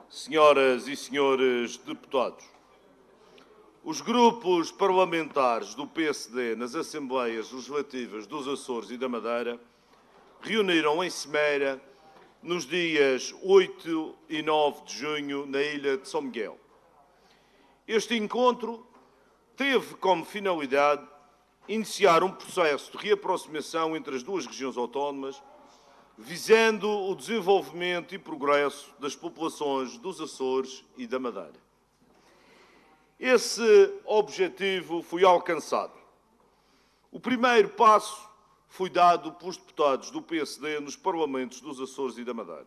Senhoras e senhores deputados, os grupos parlamentares do PSD nas Assembleias Legislativas dos Açores e da Madeira reuniram em Cimeira nos dias 8 e 9 de junho na ilha de São Miguel. Este encontro teve como finalidade iniciar um processo de reaproximação entre as duas regiões autónomas, visando o desenvolvimento e progresso das populações dos Açores e da Madeira. Esse objetivo foi alcançado. O primeiro passo foi dado pelos deputados do PSD nos parlamentos dos Açores e da Madeira.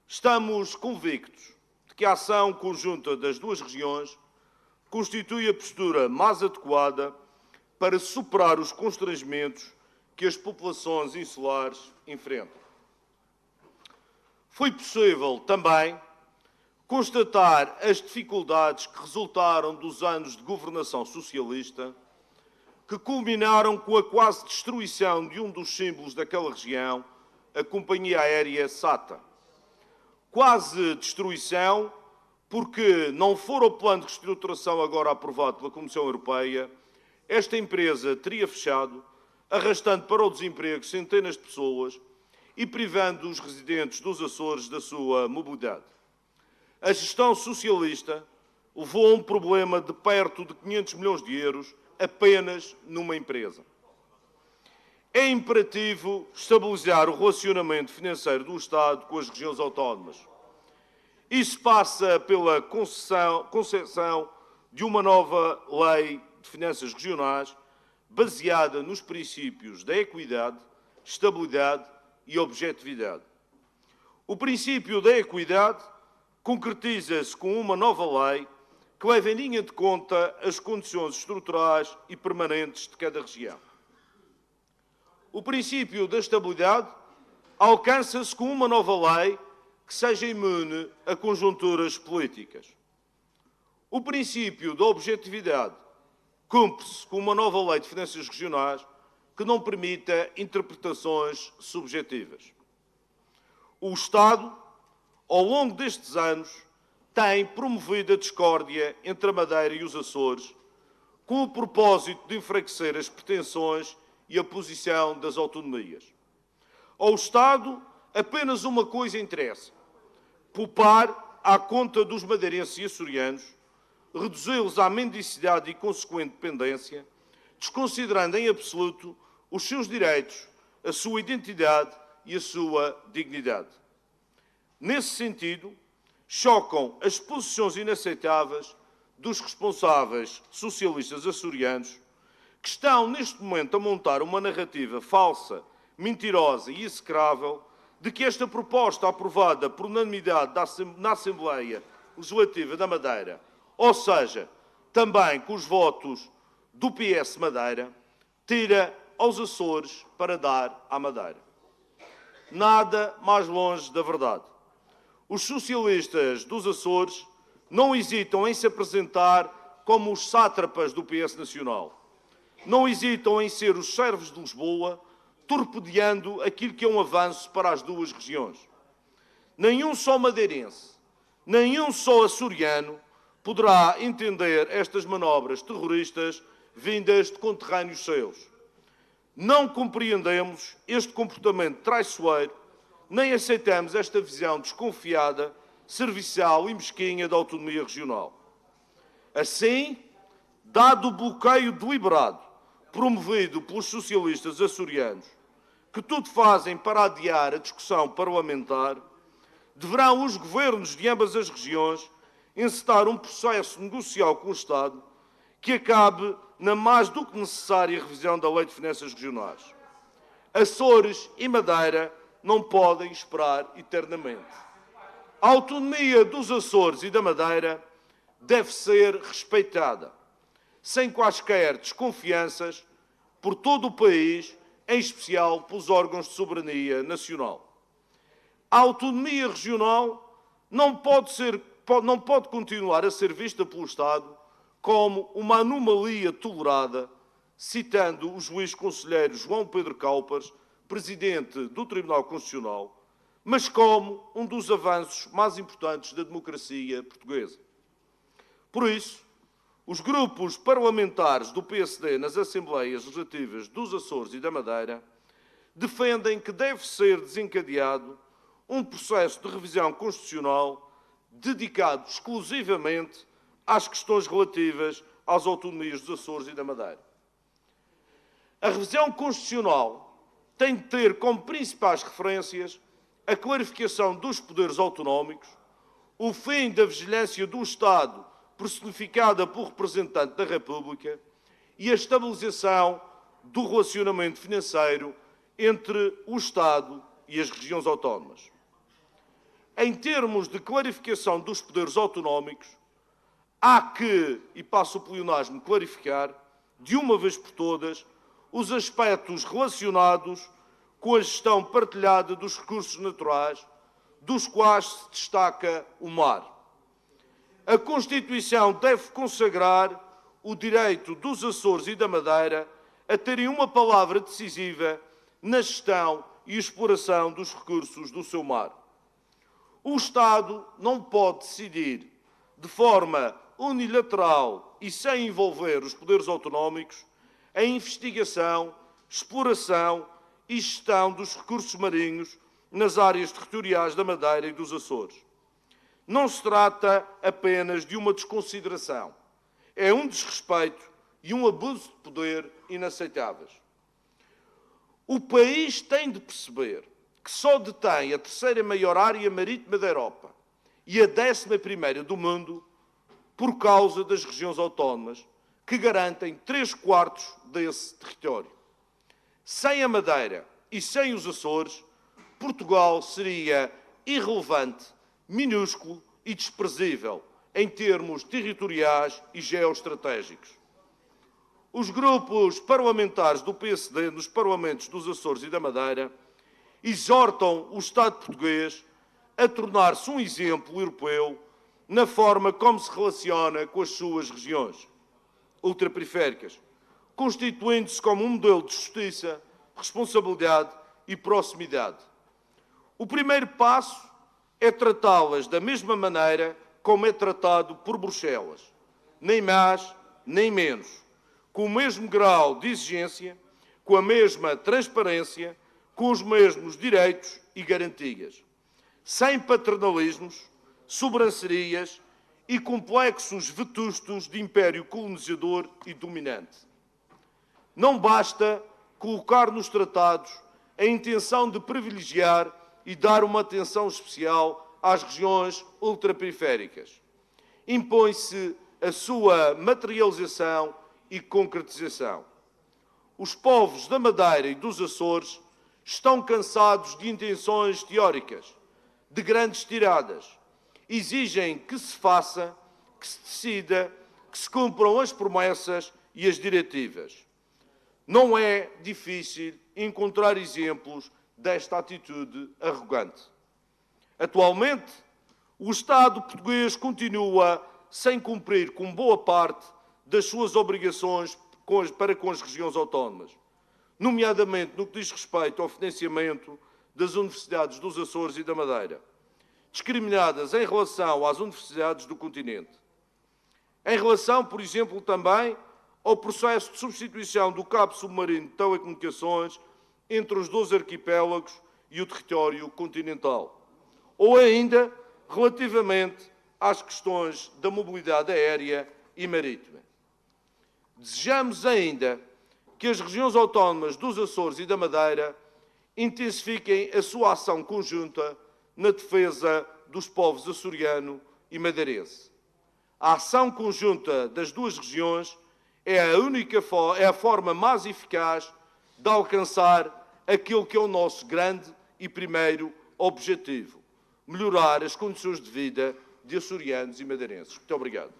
Estamos convictos de que a ação conjunta das duas regiões constitui a postura mais adequada para superar os constrangimentos que as populações insulares enfrentam. Foi possível também constatar as dificuldades que resultaram dos anos de governação socialista, que culminaram com a quase destruição de um dos símbolos daquela região, a companhia aérea SATA. Quase destruição porque, não for o plano de reestruturação agora aprovado pela Comissão Europeia, esta empresa teria fechado, arrastando para o desemprego centenas de pessoas e privando os residentes dos Açores da sua mobilidade. A gestão socialista levou a um problema de perto de 500 milhões de euros apenas numa empresa. É imperativo estabilizar o relacionamento financeiro do Estado com as regiões autónomas. Isso passa pela concessão de uma nova lei de finanças regionais baseada nos princípios da equidade, estabilidade e objetividade. O princípio da equidade concretiza-se com uma nova lei que leva em linha de conta as condições estruturais e permanentes de cada região. O princípio da estabilidade alcança-se com uma nova lei que seja imune a conjunturas políticas. O princípio da objetividade cumpre-se com uma nova lei de finanças regionais que não permita interpretações subjetivas. O Estado, ao longo destes anos, tem promovido a discórdia entre a Madeira e os Açores com o propósito de enfraquecer as pretensões e a posição das autonomias. Ao Estado, apenas uma coisa interessa: poupar à conta dos madeirenses e açorianos, reduzi-los à mendicidade e consequente dependência, desconsiderando em absoluto os seus direitos, a sua identidade e a sua dignidade. Nesse sentido, chocam as posições inaceitáveis dos responsáveis socialistas açorianos, que estão neste momento a montar uma narrativa falsa, mentirosa e execrável de que esta proposta aprovada por unanimidade na Assembleia Legislativa da Madeira, ou seja, também com os votos do PS Madeira, tira aos Açores para dar à Madeira. Nada mais longe da verdade. Os socialistas dos Açores não hesitam em se apresentar como os sátrapas do PS Nacional. Não hesitam em ser os servos de Lisboa, torpedeando aquilo que é um avanço para as duas regiões. Nenhum só madeirense, nenhum só açoriano poderá entender estas manobras terroristas vindas de conterrâneos seus. Não compreendemos este comportamento traiçoeiro, nem aceitamos esta visão desconfiada, servicial e mesquinha da autonomia regional. Assim, dado o bloqueio deliberado promovido pelos socialistas açorianos, que tudo fazem para adiar a discussão parlamentar, deverão os governos de ambas as regiões encetar um processo negocial com o Estado que acabe na mais do que necessária revisão da Lei de Finanças Regionais. Açores e Madeira não podem esperar eternamente. A autonomia dos Açores e da Madeira deve ser respeitada, sem quaisquer desconfianças, por todo o país, em especial pelos órgãos de soberania nacional. A autonomia regional não pode continuar a ser vista pelo Estado como uma anomalia tolerada, citando o juiz conselheiro João Pedro Calpas, Presidente do Tribunal Constitucional, mas como um dos avanços mais importantes da democracia portuguesa. Por isso, os grupos parlamentares do PSD nas Assembleias Legislativas dos Açores e da Madeira defendem que deve ser desencadeado um processo de revisão constitucional dedicado exclusivamente às questões relativas às autonomias dos Açores e da Madeira. A revisão constitucional tem de ter como principais referências a clarificação dos poderes autonómicos, o fim da vigilância do Estado personificada por representante da República e a estabilização do relacionamento financeiro entre o Estado e as regiões autónomas. Em termos de clarificação dos poderes autonómicos, há que, e passo o pleonasmo, clarificar, de uma vez por todas, os aspectos relacionados com a gestão partilhada dos recursos naturais, dos quais se destaca o mar. A Constituição deve consagrar o direito dos Açores e da Madeira a terem uma palavra decisiva na gestão e exploração dos recursos do seu mar. O Estado não pode decidir de forma unilateral e sem envolver os poderes autonómicos a investigação, exploração e gestão dos recursos marinhos nas áreas territoriais da Madeira e dos Açores. Não se trata apenas de uma desconsideração. É um desrespeito e um abuso de poder inaceitáveis. O país tem de perceber que só detém a terceira maior área marítima da Europa e a 11ª do mundo por causa das regiões autónomas, que garantem 3/4 desse território. Sem a Madeira e sem os Açores, Portugal seria irrelevante, minúsculo e desprezível em termos territoriais e geoestratégicos. Os grupos parlamentares do PSD nos parlamentos dos Açores e da Madeira exortam o Estado português a tornar-se um exemplo europeu na forma como se relaciona com as suas regiões ultraperiféricas, constituindo-se como um modelo de justiça, responsabilidade e proximidade. O primeiro passo é tratá-las da mesma maneira como é tratado por Bruxelas, nem mais nem menos, com o mesmo grau de exigência, com a mesma transparência, com os mesmos direitos e garantias, sem paternalismos, sobrancerias e complexos vetustos de império colonizador e dominante. Não basta colocar nos tratados a intenção de privilegiar e dar uma atenção especial às regiões ultraperiféricas. Impõe-se a sua materialização e concretização. Os povos da Madeira e dos Açores estão cansados de intenções teóricas, de grandes tiradas. Exigem que se faça, que se decida, que se cumpram as promessas e as diretivas. Não é difícil encontrar exemplos desta atitude arrogante. Atualmente, o Estado português continua sem cumprir com boa parte das suas obrigações para com as regiões autónomas, nomeadamente no que diz respeito ao financiamento das universidades dos Açores e da Madeira, discriminadas em relação às universidades do continente. Em relação, por exemplo, também ao processo de substituição do cabo submarino de telecomunicações entre os 12 arquipélagos e o território continental. Ou ainda relativamente às questões da mobilidade aérea e marítima. Desejamos ainda que as regiões autónomas dos Açores e da Madeira intensifiquem a sua ação conjunta na defesa dos povos açoriano e madeirense. A ação conjunta das duas regiões é a forma mais eficaz de alcançar aquilo que é o nosso grande e primeiro objetivo: melhorar as condições de vida de açorianos e madeirenses. Muito obrigado.